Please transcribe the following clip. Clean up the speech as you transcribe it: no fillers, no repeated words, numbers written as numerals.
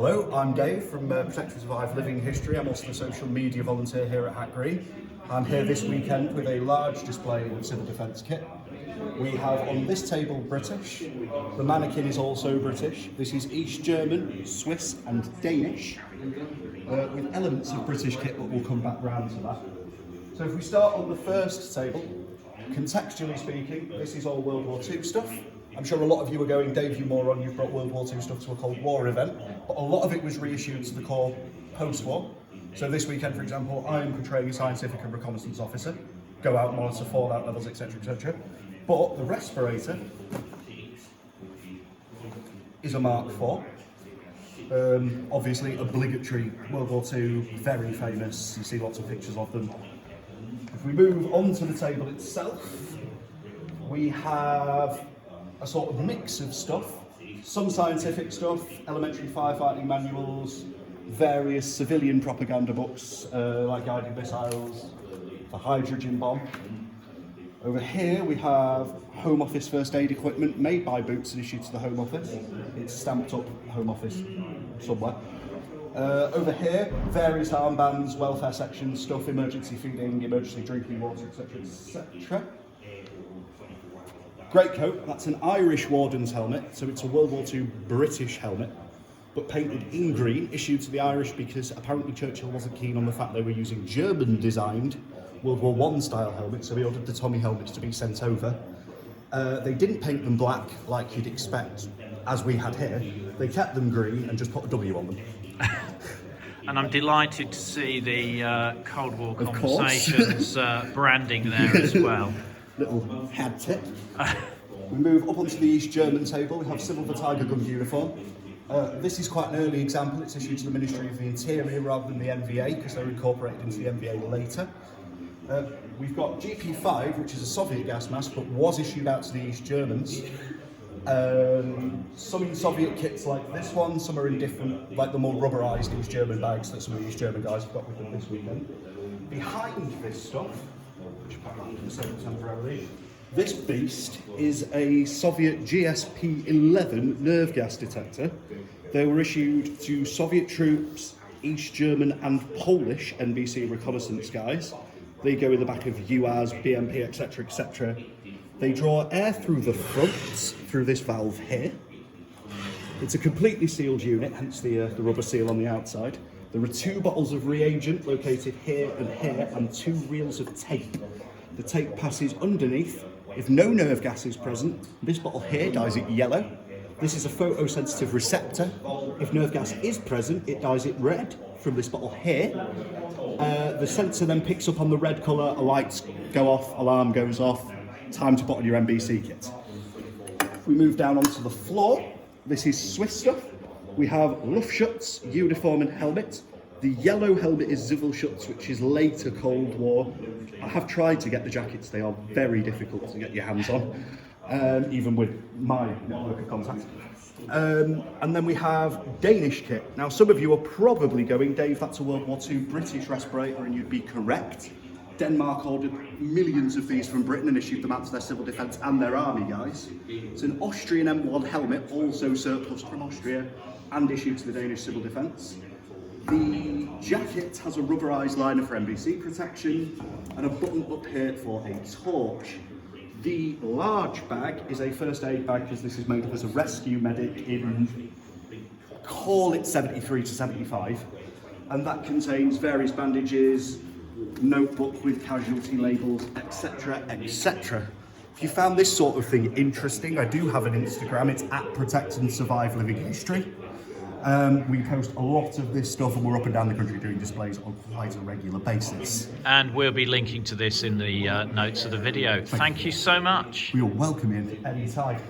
Hello, I'm Dave from Protect and Survive Living History. I'm also the social media volunteer here at Hack Green. I'm here this weekend with a large display of civil defence kit. We have on this table British. The mannequin is also British. This is East German, Swiss and Danish, with elements of British kit, but we'll come back round to that. So if we start on the first table, contextually speaking, this is all World War II stuff. I'm sure a lot of you are going, Dave, you moron, you've brought World War II stuff to a Cold War event, but a lot of it was reissued to the Corps post-war. So this weekend, for example, I am portraying a scientific and reconnaissance officer, go out, monitor fallout levels, etc., etc. But the respirator is a Mark IV. Obviously obligatory, World War II, very famous, you see lots of pictures of them. If we move on to the table itself, we have a sort of mix of stuff, some scientific stuff, elementary firefighting manuals, various civilian propaganda books like guided missiles, the hydrogen bomb. Over here we have Home Office first aid equipment made by Boots and issued to the Home Office. It's stamped up Home Office somewhere. Over here, various armbands, welfare sections, stuff, emergency feeding, emergency drinking water, etc., etc. Greatcoat, that's an Irish warden's helmet, so it's a World War II British helmet, but painted in green, issued to the Irish because apparently Churchill wasn't keen on the fact they were using German-designed World War I style helmets, so he ordered the Tommy helmets to be sent over. They didn't paint them black like you'd expect, as we had here. They kept them green and just put a W on them. And I'm delighted to see the Cold War Conversations branding there as well. Little head tip. We move up onto the East German table. We have Civil Verteidigung uniform. This is quite an early example. It's issued to the Ministry of the Interior rather than the NVA because they were incorporated into the NVA later. We've got GP5, which is a Soviet gas mask, but was issued out to the East Germans. Some in Soviet kits like this one, some are in different, like the more rubberised East German bags that some of the East German guys have got with them this weekend. Behind this stuff, which apparently can save temporarily, this beast is a Soviet GSP-11 nerve gas detector. They were issued to Soviet troops, East German and Polish NBC reconnaissance guys. They go in the back of UAS, BMP, etc., etc. They draw air through the front, through this valve here. It's a completely sealed unit, hence the rubber seal on the outside. There are 2 bottles of reagent located here, and 2 reels of tape. The tape passes underneath. If no nerve gas is present, this bottle here dyes it yellow. This is a photosensitive receptor. If nerve gas is present, it dyes it red from this bottle here. The sensor then picks up on the red colour, lights go off, alarm goes off, time to put on your NBC kit. If we move down onto the floor, this is Swiss stuff. We have Luftschutz uniform and helmet. The yellow helmet is Zivilschutz, which is later Cold War. I have tried to get the jackets, they are very difficult to get your hands on, even with my network of contacts. And then we have Danish kit. Now some of you are probably going, Dave, that's a World War II British respirator, and you'd be correct. Denmark ordered millions of these from Britain and issued them out to their civil defence and their army guys. It's an Austrian M1 helmet, also surplus from Austria and issued to the Danish civil defence. The jacket has a rubberised liner for NBC protection and a button up here for a torch. The large bag is a first aid bag because this is made up as a rescue medic in, call it 73 to 75, and that contains various bandages, notebook with casualty labels, etc., etc. If you found this sort of thing interesting, I do have an Instagram. It's at Protect and Survive Living History. We post a lot of this stuff, and we're up and down the country doing displays on quite a regular basis. And we'll be linking to this in the notes of the video. Thank you so much. You're welcome in any time.